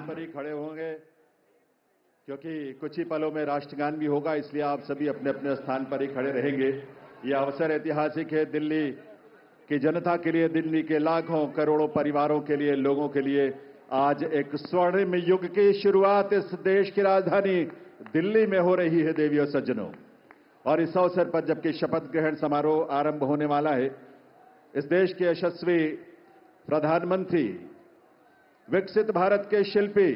पर ही खड़े होंगे क्योंकि कुछ ही पलों में राष्ट्रगान भी होगा, इसलिए आप सभी अपने अपने स्थान पर ही खड़े रहेंगे। यह अवसर ऐतिहासिक है दिल्ली की जनता के लिए, दिल्ली के लाखों करोड़ों परिवारों के लिए, लोगों के लिए। आज एक स्वर्णिम युग की शुरुआत इस देश की राजधानी दिल्ली में हो रही है देवियों सज्जनों। और इस अवसर पर जबकि शपथ ग्रहण समारोह आरंभ होने वाला है, इस देश के यशस्वी प्रधानमंत्री, विकसित भारत के शिल्पी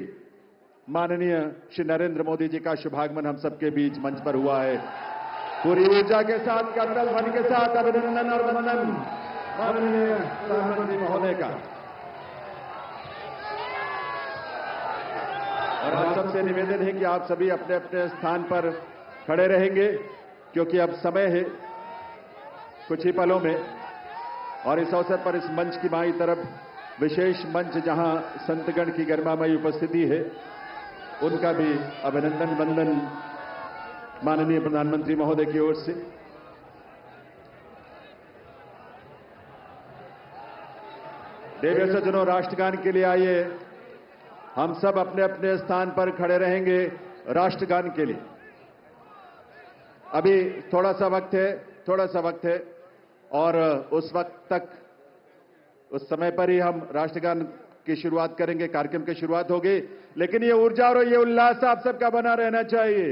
माननीय श्री नरेंद्र मोदी जी का शुभागमन हम सबके बीच मंच पर हुआ है। पूरी ऊर्जा के साथ, करतल ध्वनि के साथ अभिनंदन और वंदन माननीय प्रधानमंत्री महोदय का। और आप सबसे निवेदन है कि आप सभी अपने अपने स्थान पर खड़े रहेंगे क्योंकि अब समय है कुछ ही पलों में। और इस अवसर पर इस मंच की बाईं तरफ विशेष मंच जहां संतगण की गरिमामयी उपस्थिति है, उनका भी अभिनंदन वंदन माननीय प्रधानमंत्री महोदय की ओर से। देवियों सज्जनों, राष्ट्रगान के लिए आइए, हम सब अपने अपने स्थान पर खड़े रहेंगे राष्ट्रगान के लिए। अभी थोड़ा सा वक्त है और उस वक्त तक, उस समय पर ही हम राष्ट्रगान की शुरुआत करेंगे, कार्यक्रम की शुरुआत होगी। लेकिन ये ऊर्जा और ये उल्लास आप सबका बना रहना चाहिए।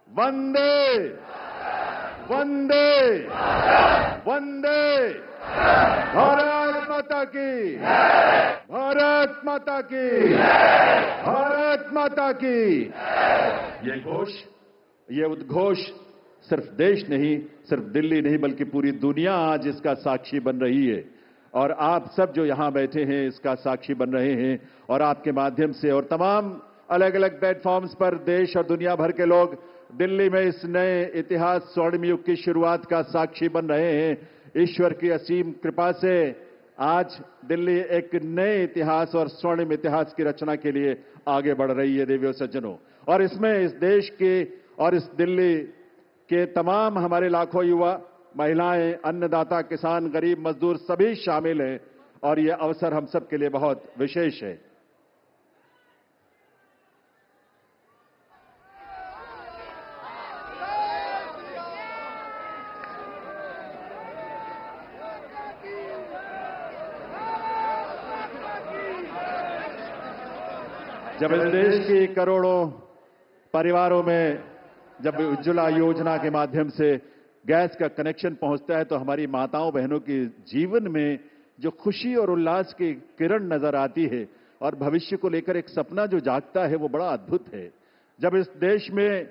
वंदे वंदे वंदे, भारत माता की, भारत माता की, भारत माता की। ये उद्घोष सिर्फ देश नहीं, सिर्फ दिल्ली नहीं, बल्कि पूरी दुनिया आज इसका साक्षी बन रही है। और आप सब जो यहां बैठे हैं इसका साक्षी बन रहे हैं। और आपके माध्यम से और तमाम अलग अलग प्लेटफॉर्म्स पर देश और दुनिया भर के लोग दिल्ली में इस नए इतिहास, स्वर्णिम युग की शुरुआत का साक्षी बन रहे हैं। ईश्वर की असीम कृपा से आज दिल्ली एक नए इतिहास और स्वर्णिम इतिहास की रचना के लिए आगे बढ़ रही है देवियों सज्जनों। और इसमें इस देश के और इस दिल्ली के तमाम हमारे लाखों युवा, महिलाएं, अन्नदाता, किसान, गरीब, मजदूर सभी शामिल हैं। और यह अवसर हम सब के लिए बहुत विशेष है। जब इस देश की करोड़ों परिवारों में जब उज्ज्वला योजना के माध्यम से गैस का कनेक्शन पहुंचता है, तो हमारी माताओं बहनों के जीवन में जो खुशी और उल्लास की किरण नजर आती है और भविष्य को लेकर एक सपना जो जागता है, वो बड़ा अद्भुत है। जब इस देश में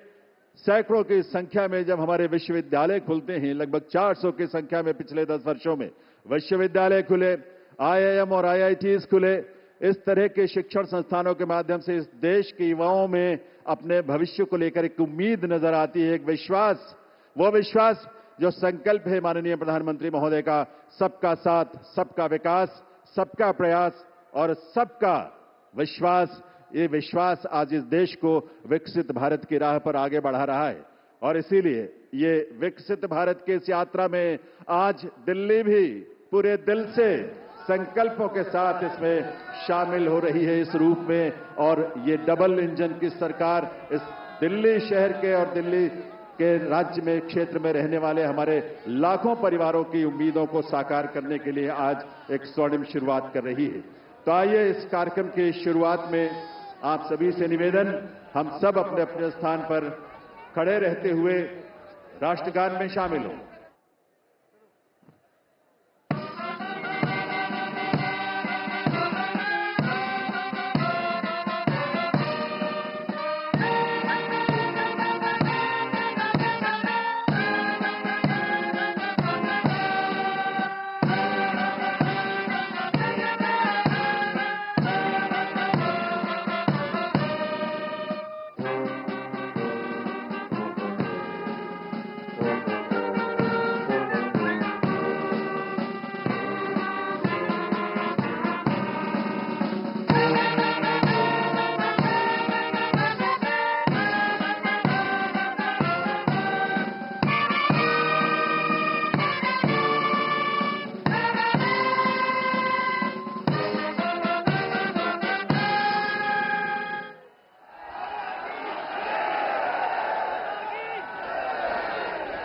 सैकड़ों की संख्या में जब हमारे विश्वविद्यालय खुलते हैं, लगभग 400 की संख्या में पिछले 10 वर्षों में विश्वविद्यालय खुले, IIM और IITs खुले, इस तरह के शिक्षण संस्थानों के माध्यम से इस देश के युवाओं में अपने भविष्य को लेकर एक उम्मीद नजर आती है, एक विश्वास। वो विश्वास जो संकल्प है माननीय प्रधानमंत्री महोदय का, सबका साथ, सबका विकास, सबका प्रयास और सबका विश्वास। ये विश्वास आज इस देश को विकसित भारत की राह पर आगे बढ़ा रहा है। और इसीलिए ये विकसित भारत की इस यात्रा में आज दिल्ली भी पूरे दिल से संकल्पों के साथ इसमें शामिल हो रही है इस रूप में। और ये डबल इंजन की सरकार इस दिल्ली शहर के और दिल्ली के राज्य में, क्षेत्र में रहने वाले हमारे लाखों परिवारों की उम्मीदों को साकार करने के लिए आज एक स्वर्णिम शुरुआत कर रही है। तो आइए इस कार्यक्रम की शुरुआत में आप सभी से निवेदन, हम सब अपने अपने स्थान पर खड़े रहते हुए राष्ट्रगान में शामिल हों।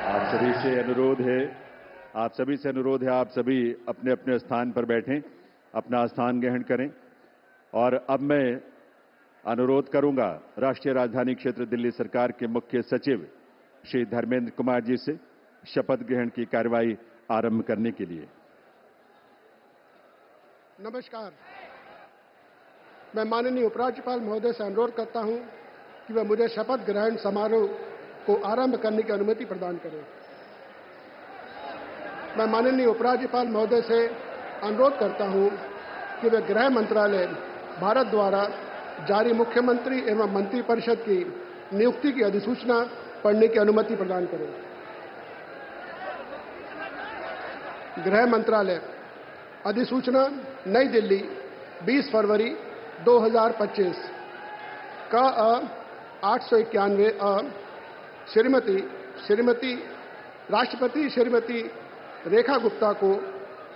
आप सभी से अनुरोध है आप सभी अपने अपने स्थान पर बैठें, अपना स्थान ग्रहण करें। और अब मैं अनुरोध करूंगा राष्ट्रीय राजधानी क्षेत्र दिल्ली सरकार के मुख्य सचिव श्री धर्मेंद्र कुमार जी से शपथ ग्रहण की कार्यवाही आरंभ करने के लिए। नमस्कार। मैं माननीय उपराज्यपाल महोदय से अनुरोध करता हूं कि वह मुझे शपथ ग्रहण समारोह को आरंभ करने की अनुमति प्रदान करें। मैं माननीय उपराज्यपाल महोदय से अनुरोध करता हूं कि वे गृह मंत्रालय भारत द्वारा जारी मुख्यमंत्री एवं मंत्रिपरिषद की नियुक्ति की अधिसूचना पढ़ने की अनुमति प्रदान करें। गृह मंत्रालय अधिसूचना नई दिल्ली 20 फरवरी 2025 का 891 श्रीमती राष्ट्रपति श्रीमती रेखा गुप्ता को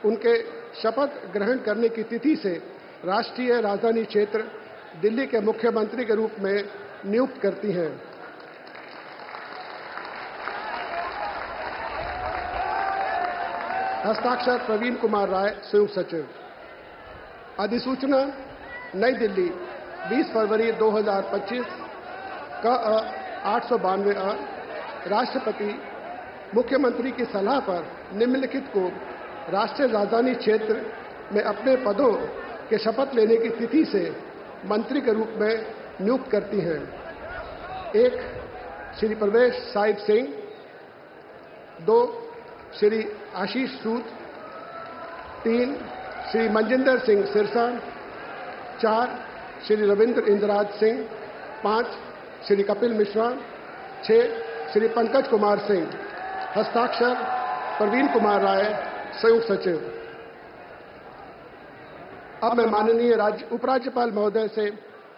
उनके शपथ ग्रहण करने की तिथि से राष्ट्रीय राजधानी क्षेत्र दिल्ली के मुख्यमंत्री के रूप में नियुक्त करती हैं। हस्ताक्षर प्रवीण कुमार राय, संयुक्त सचिव। अधिसूचना नई दिल्ली 20 फरवरी 2025 का 892 राष्ट्रपति मुख्यमंत्री की सलाह पर निम्नलिखित को राष्ट्रीय राजधानी क्षेत्र में अपने पदों के शपथ लेने की तिथि से मंत्री के रूप में नियुक्त करती हैं। 1 श्री प्रवेश साहिब सिंह, 2 श्री आशीष सूद, 3 श्री मनजिंदर सिंह सिरसा, 4 श्री रविंद्र इंद्रराज सिंह, 5 श्री कपिल मिश्रा, 6 श्री पंकज कुमार सिंह। हस्ताक्षर प्रवीण कुमार राय, संयुक्त सचिव। अब मैं माननीय उपराज्यपाल महोदय से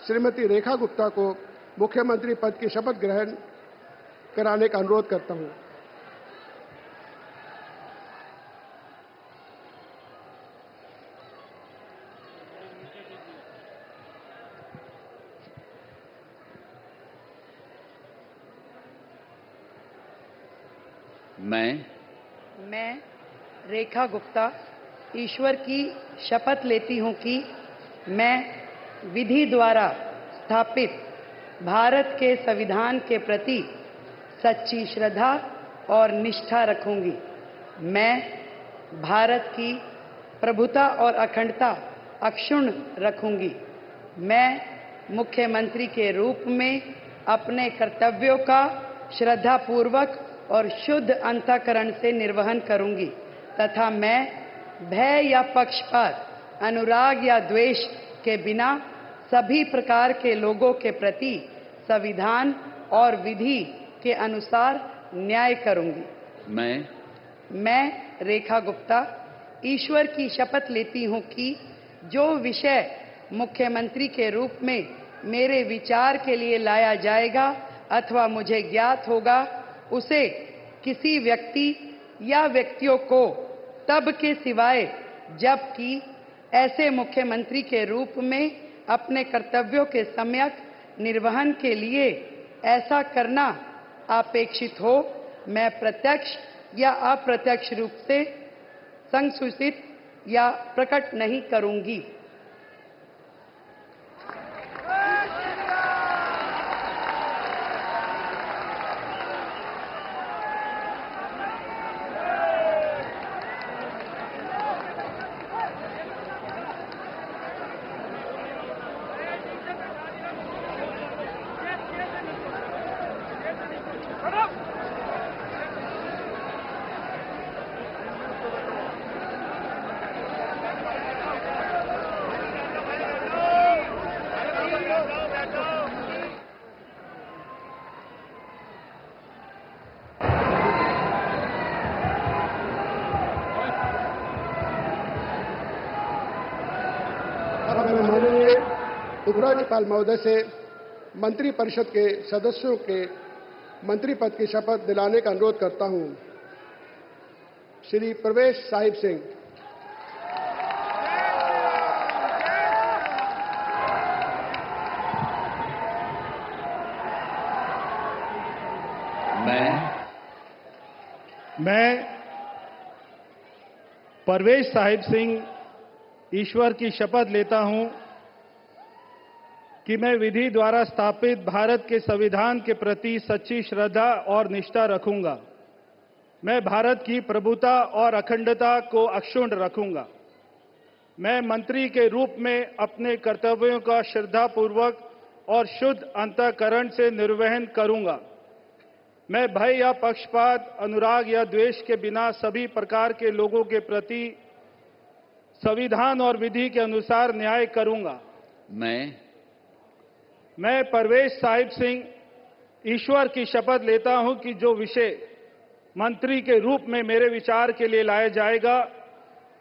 श्रीमती रेखा गुप्ता को मुख्यमंत्री पद की शपथ ग्रहण कराने का अनुरोध करता हूं। मैं रेखा गुप्ता ईश्वर की शपथ लेती हूं कि मैं विधि द्वारा स्थापित भारत के संविधान के प्रति सच्ची श्रद्धा और निष्ठा रखूंगी। मैं भारत की प्रभुता और अखंडता अक्षुण्ण रखूंगी। मैं मुख्यमंत्री के रूप में अपने कर्तव्यों का श्रद्धापूर्वक और शुद्ध अंतःकरण से निर्वहन करूंगी तथा मैं भय या पक्षपात, अनुराग या द्वेष के बिना सभी प्रकार के लोगों के प्रति संविधान और विधि के अनुसार न्याय करूंगी। मैं रेखा गुप्ता ईश्वर की शपथ लेती हूं कि जो विषय मुख्यमंत्री के रूप में मेरे विचार के लिए लाया जाएगा अथवा मुझे ज्ञात होगा, उसे किसी व्यक्ति या व्यक्तियों को तब के सिवाय जबकि ऐसे मुख्यमंत्री के रूप में अपने कर्तव्यों के सम्यक निर्वहन के लिए ऐसा करना अपेक्षित हो, मैं प्रत्यक्ष या अप्रत्यक्ष रूप से संसूचित या प्रकट नहीं करूंगी। माननीय उपराज्यपाल महोदय से मंत्रिपरिषद के सदस्यों के मंत्री पद की शपथ दिलाने का अनुरोध करता हूं। श्री प्रवेश साहिब सिंह, मैं परवेज साहिब सिंह ईश्वर की शपथ लेता हूं कि मैं विधि द्वारा स्थापित भारत के संविधान के प्रति सच्ची श्रद्धा और निष्ठा रखूंगा। मैं भारत की प्रभुता और अखंडता को अक्षुण्ण रखूंगा। मैं मंत्री के रूप में अपने कर्तव्यों का श्रद्धापूर्वक और शुद्ध अंतःकरण से निर्वहन करूंगा। मैं भय या पक्षपात, अनुराग या द्वेष के बिना सभी प्रकार के लोगों के प्रति संविधान और विधि के अनुसार न्याय करूंगा। मैं परवेज साहिब सिंह ईश्वर की शपथ लेता हूं कि जो विषय मंत्री के रूप में मेरे विचार के लिए लाया जाएगा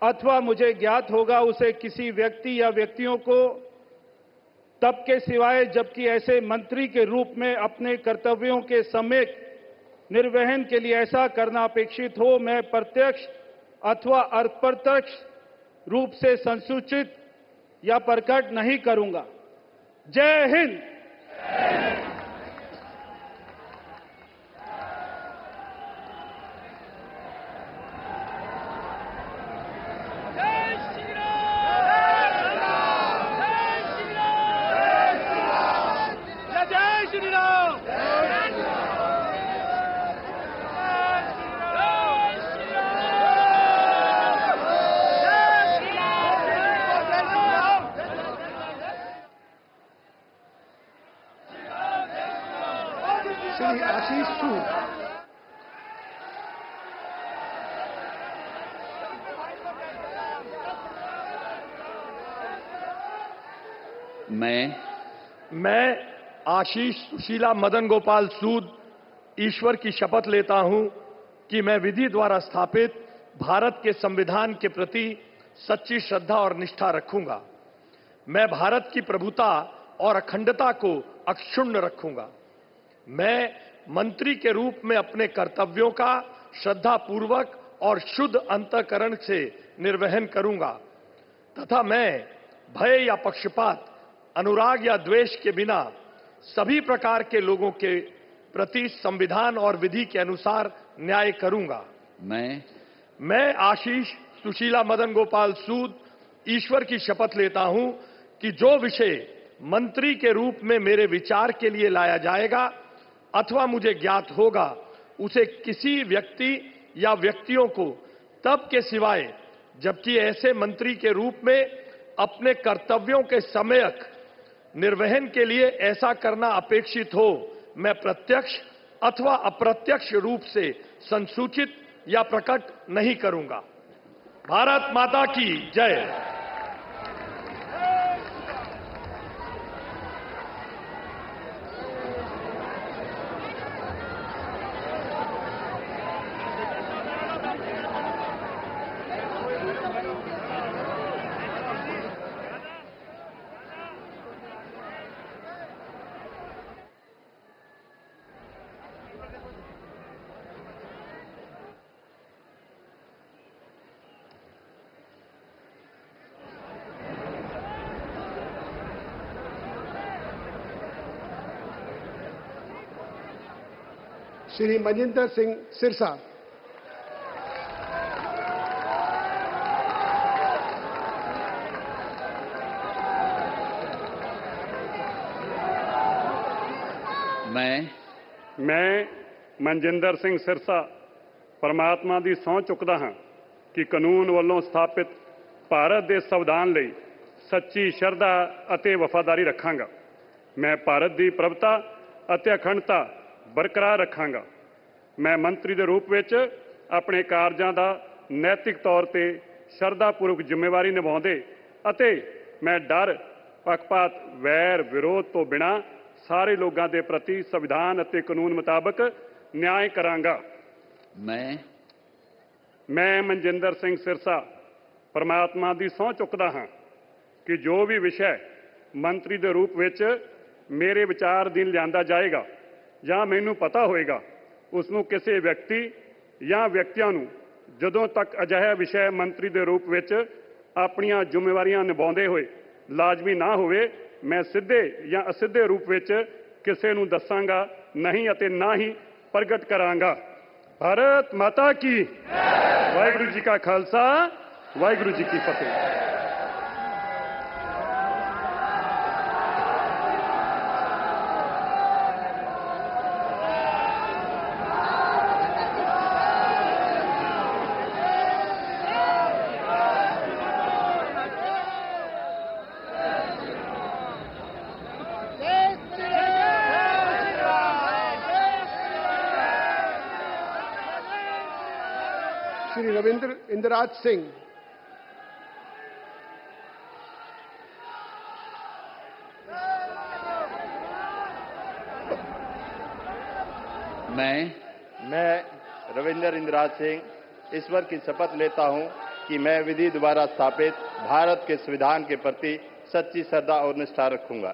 अथवा मुझे ज्ञात होगा, उसे किसी व्यक्ति या व्यक्तियों को तब के सिवाय जबकि ऐसे मंत्री के रूप में अपने कर्तव्यों के सम्यक निर्वहन के लिए ऐसा करना अपेक्षित हो, मैं प्रत्यक्ष अथवा अप्रत्यक्ष रूप से संसूचित या प्रकट नहीं करूंगा। जय हिंद। श्री आशीष सूद। मैं आशीष सुशीला मदन गोपाल सूद ईश्वर की शपथ लेता हूं कि मैं विधि द्वारा स्थापित भारत के संविधान के प्रति सच्ची श्रद्धा और निष्ठा रखूंगा। मैं भारत की प्रभुता और अखंडता को अक्षुण्ण रखूंगा। मैं मंत्री के रूप में अपने कर्तव्यों का श्रद्धापूर्वक और शुद्ध अंतःकरण से निर्वहन करूंगा तथा मैं भय या पक्षपात, अनुराग या द्वेष के बिना सभी प्रकार के लोगों के प्रति संविधान और विधि के अनुसार न्याय करूंगा। मैं आशीष सुशीला मदन गोपाल सूद ईश्वर की शपथ लेता हूं कि जो विषय मंत्री के रूप में मेरे विचार के लिए लाया जाएगा अथवा मुझे ज्ञात होगा, उसे किसी व्यक्ति या व्यक्तियों को तब के सिवाय जबकि ऐसे मंत्री के रूप में अपने कर्तव्यों के सम्यक निर्वहन के लिए ऐसा करना अपेक्षित हो, मैं प्रत्यक्ष अथवा अप्रत्यक्ष रूप से संसूचित या प्रकट नहीं करूंगा। भारत माता की जय। श्री मजिंदर सिंह सिरसा। मैं मनजिंदर सिंह सिरसा परमात्मा ਦੀ ਸਹੁੰ ਚੁੱਕਦਾ ਹਾਂ ਕਿ ਕਾਨੂੰਨ ਵੱਲੋਂ ਸਥਾਪਿਤ ਭਾਰਤ ਦੇ ਸੰਵਿਧਾਨ ਲਈ ਸੱਚੀ ਸ਼ਰਧਾ ਅਤੇ ਵਫਾਦਾਰੀ ਰੱਖਾਂਗਾ। ਮੈਂ ਭਾਰਤ ਦੀ ਪ੍ਰਭੁਤਾ ਅਤੇ ਅਖੰਡਤਾ ਬਰਕਰਾਰ ਰੱਖਾਂਗਾ। ਮੈਂ ਮੰਤਰੀ ਦੇ ਰੂਪ ਵਿੱਚ ਆਪਣੇ ਕਾਰਜਾਂ ਦਾ ਨੈਤਿਕ ਤੌਰ ਤੇ ਸ਼ਰਧਾਪੂਰਵਕ ਜ਼ਿੰਮੇਵਾਰੀ ਨਿਭਾਉਂਦੇ ਅਤੇ ਮੈਂ ਡਰ, ਪੱਖਪਾਤ, ਵੈਰ, ਵਿਰੋਧ ਤੋਂ ਬਿਨਾਂ ਸਾਰੇ ਲੋਕਾਂ ਦੇ ਪ੍ਰਤੀ ਸੰਵਿਧਾਨ ਅਤੇ ਕਾਨੂੰਨ ਮੁਤਾਬਕ ਨਿਆਂ ਕਰਾਂਗਾ। ਮੈਂ ਮਨਜਿੰਦਰ ਸਿੰਘ ਸਿਰਸਾ ਪਰਮਾਤਮਾ ਦੀ ਸਹੁੰ ਚੁੱਕਦਾ ਹਾਂ ਕਿ ਜੋ ਵੀ ਵਿਸ਼ਾ ਮੰਤਰੀ ਦੇ ਰੂਪ ਵਿੱਚ ਮੇਰੇ ਵਿਚਾਰ ਅਧੀਨ ਲਿਆਂਦਾ ਜਾਏਗਾ ਜਾਂ ਮੈਨੂੰ ਪਤਾ ਹੋਏਗਾ, ਉਸ ਨੂੰ ਕਿਸੇ ਵਿਅਕਤੀ ਜਾਂ ਵਿਅਕਤੀਆਂ ਨੂੰ ਜਦੋਂ ਤੱਕ ਅਜਿਹਾ ਵਿਸ਼ਾ ਮੰਤਰੀ ਦੇ ਰੂਪ ਵਿੱਚ ਆਪਣੀਆਂ ਜ਼ਿੰਮੇਵਾਰੀਆਂ ਨਿਭਾਉਂਦੇ ਹੋਏ ਲਾਜ਼ਮੀ ਨਾ ਹੋਵੇ, ਮੈਂ ਸਿੱਧੇ ਜਾਂ ਅਸਿੱਧੇ ਰੂਪ ਵਿੱਚ ਕਿਸੇ ਨੂੰ ਦੱਸਾਂਗਾ ਨਹੀਂ ਅਤੇ ਨਾ ਹੀ ਪ੍ਰਗਟ ਕਰਾਂਗਾ। भारत माता की वाहिगुरु जी का खालसा वाहिगुरु जी की फतेह। श्री रविंद्र इंदिराज सिंह। मैं रविंद्र इंदिराज सिंह ईश्वर की शपथ लेता हूं कि मैं विधि द्वारा स्थापित भारत के संविधान के प्रति सच्ची श्रद्धा और निष्ठा रखूंगा।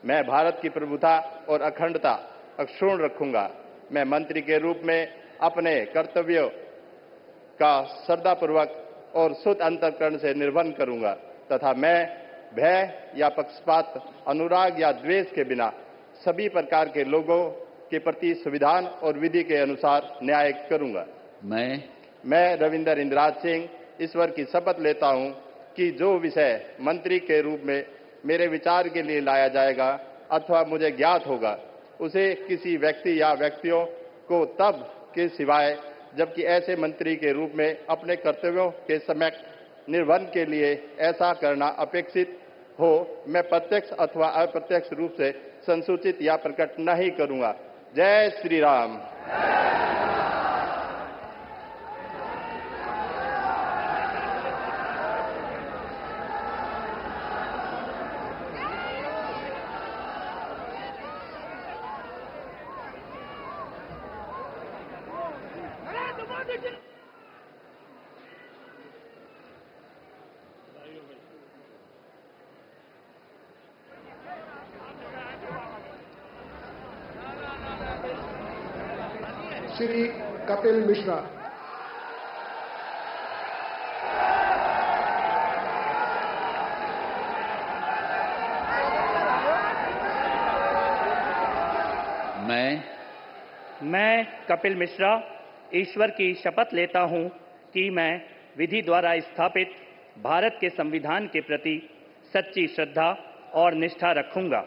मैं भारत की प्रभुता और अखंडता अक्षुण्ण रखूंगा। मैं मंत्री के रूप में अपने कर्तव्यों का श्रद्धापूर्वक और शुद्ध अंतःकरण से निर्वहन करूंगा तथा मैं भय या पक्षपात, अनुराग या द्वेष के बिना सभी प्रकार के लोगों के प्रति संविधान और विधि के अनुसार न्याय करूंगा। मैं रविंद्र इंदिराज सिंह ईश्वर की शपथ लेता हूं कि जो विषय मंत्री के रूप में मेरे विचार के लिए लाया जाएगा अथवा मुझे ज्ञात होगा, उसे किसी व्यक्ति या व्यक्तियों को तब के सिवाय जबकि ऐसे मंत्री के रूप में अपने कर्तव्यों के सम्यक निर्वहन के लिए ऐसा करना अपेक्षित हो, मैं प्रत्यक्ष अथवा अप्रत्यक्ष रूप से संसूचित या प्रकट नहीं करूंगा। जय श्री राम। श्री कपिल मिश्रा। मैं कपिल मिश्रा ईश्वर की शपथ लेता हूं कि मैं विधि द्वारा स्थापित भारत के संविधान के प्रति सच्ची श्रद्धा और निष्ठा रखूंगा।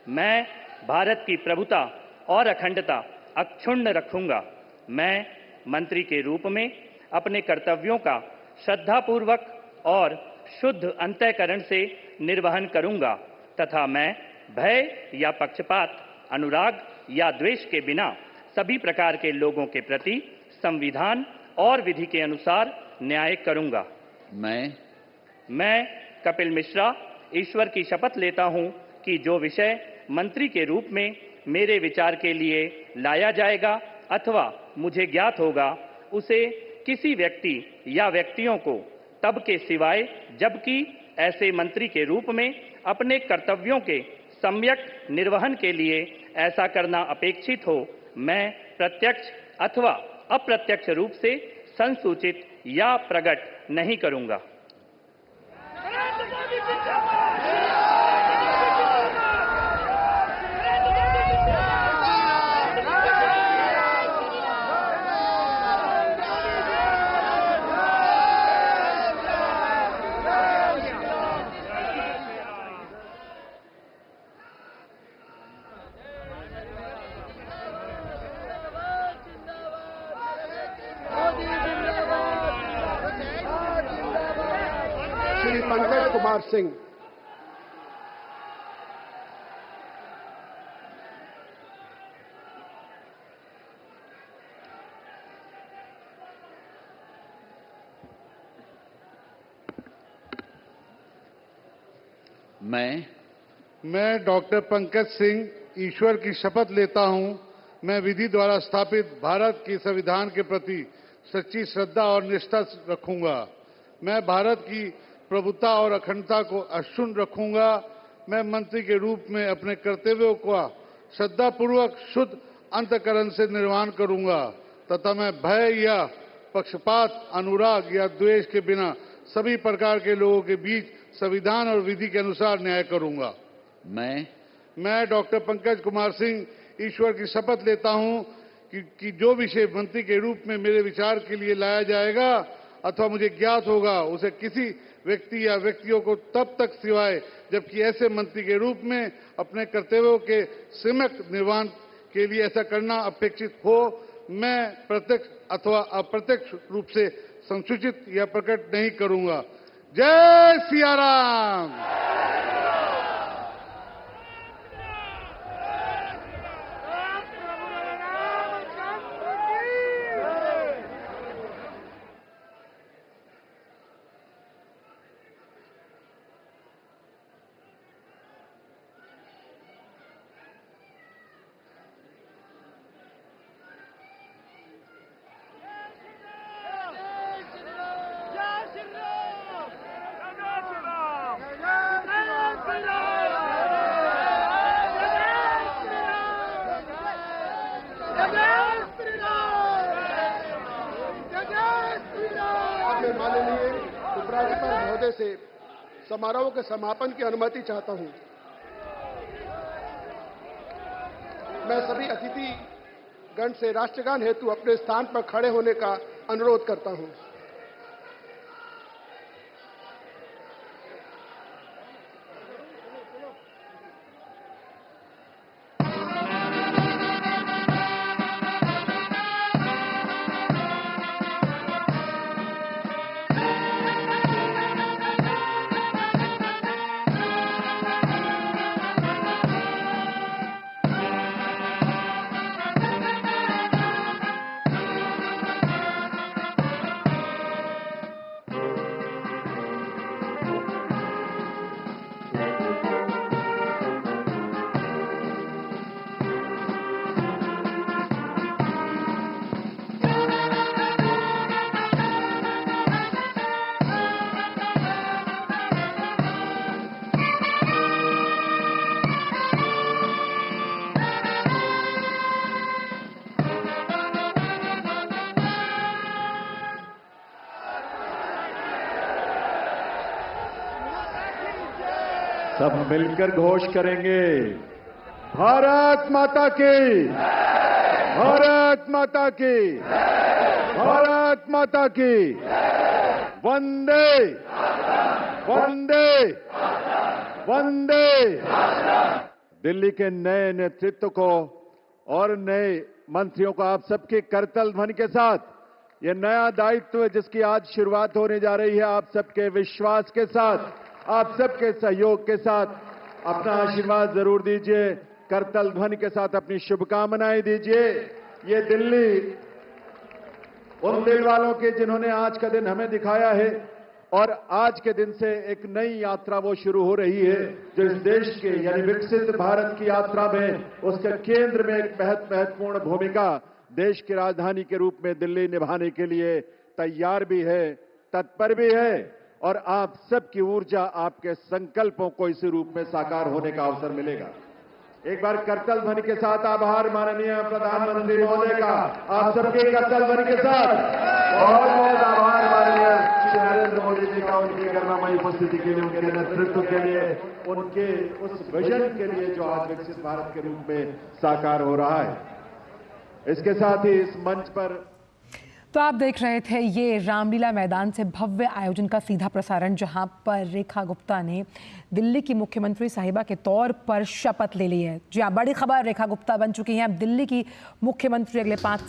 मैं भारत की प्रभुता और अखंडता अक्षुण्ण रखूंगा। मैं मंत्री के रूप में अपने कर्तव्यों का श्रद्धापूर्वक और शुद्ध अंतःकरण से निर्वहन करूंगा तथा मैं भय या पक्षपात, अनुराग या द्वेष के बिना सभी प्रकार के लोगों के प्रति संविधान और विधि के अनुसार न्याय करूंगा। मैं कपिल मिश्रा ईश्वर की शपथ लेता हूं कि जो विषय मंत्री के रूप में मेरे विचार के लिए लाया जाएगा अथवा मुझे ज्ञात होगा, उसे किसी व्यक्ति या व्यक्तियों को तब के सिवाय जबकि ऐसे मंत्री के रूप में अपने कर्तव्यों के सम्यक निर्वहन के लिए ऐसा करना अपेक्षित हो, मैं प्रत्यक्ष अथवा अप्रत्यक्ष रूप से संसूचित या प्रकट नहीं करूंगा। श्री पंकज कुमार सिंह। मैं डॉक्टर पंकज सिंह ईश्वर की शपथ लेता हूं, मैं विधि द्वारा स्थापित भारत के संविधान के प्रति सच्ची श्रद्धा और निष्ठा रखूंगा। मैं भारत की प्रभुता और अखंडता को अक्षुण्ण रखूंगा। मैं मंत्री के रूप में अपने कर्तव्यों का श्रद्धापूर्वक शुद्ध अंतःकरण से निर्वहन करूंगा तथा मैं भय या पक्षपात, अनुराग या द्वेष के बिना सभी प्रकार के लोगों के बीच संविधान और विधि के अनुसार न्याय करूंगा। मैं डॉक्टर पंकज कुमार सिंह ईश्वर की शपथ लेता हूं कि जो विषय मंत्री के रूप में मेरे विचार के लिए लाया जाएगा अथवा मुझे ज्ञात होगा उसे किसी व्यक्ति या व्यक्तियों को तब तक सिवाय जबकि ऐसे मंत्री के रूप में अपने कर्तव्यों के सम्यक निर्वहन के लिए ऐसा करना अपेक्षित हो मैं प्रत्यक्ष अथवा अप्रत्यक्ष रूप से संसूचित या प्रकट नहीं करूंगा। जय सिया राम। माननीय उपराज्यपाल महोदय से समारोह के समापन की अनुमति चाहता हूं। मैं सभी अतिथि गण से राष्ट्रगान हेतु अपने स्थान पर खड़े होने का अनुरोध करता हूं। सब मिलकर घोष करेंगे, भारत माता की, भारत माता की, भारत माता की, वंदे वंदे वंदे। दिल्ली के नए नेतृत्व को और नए मंत्रियों को आप सबके करतल ध्वनि के साथ ये नया दायित्व जिसकी आज शुरुआत होने जा रही है, आप सबके विश्वास के साथ, आप सबके सहयोग के साथ अपना आशीर्वाद जरूर दीजिए, करतल ध्वनि के साथ अपनी शुभकामनाएं दीजिए। ये दिल्ली उन दिल वालों के जिन्होंने आज का दिन हमें दिखाया है और आज के दिन से एक नई यात्रा वो शुरू हो रही है जो इस देश के यानी विकसित भारत की यात्रा में उसके केंद्र में एक महत्वपूर्ण भूमिका देश की राजधानी के रूप में दिल्ली निभाने के लिए तैयार भी है, तत्पर भी है और आप सबकी ऊर्जा, आपके संकल्पों को इसी रूप में साकार होने का अवसर मिलेगा। एक बार करतल ध्वनि के साथ आभार माननीय प्रधानमंत्री महोदय का, आप सबके करतल ध्वनि के साथ बहुत बहुत आभार माननीय श्री नरेंद्र मोदी जी का, उनकी गरिमामयी उपस्थिति के लिए, उनके नेतृत्व के लिए, उनके उस विजन के लिए जो आज विकसित भारत के रूप में साकार हो रहा है। इसके साथ ही इस मंच पर तो आप देख रहे थे ये रामलीला मैदान से भव्य आयोजन का सीधा प्रसारण, जहां पर रेखा गुप्ता ने दिल्ली की मुख्यमंत्री साहिबा के तौर पर शपथ ले ली है। जी हाँ, बड़ी खबर, रेखा गुप्ता बन चुकी हैं अब दिल्ली की मुख्यमंत्री अगले 5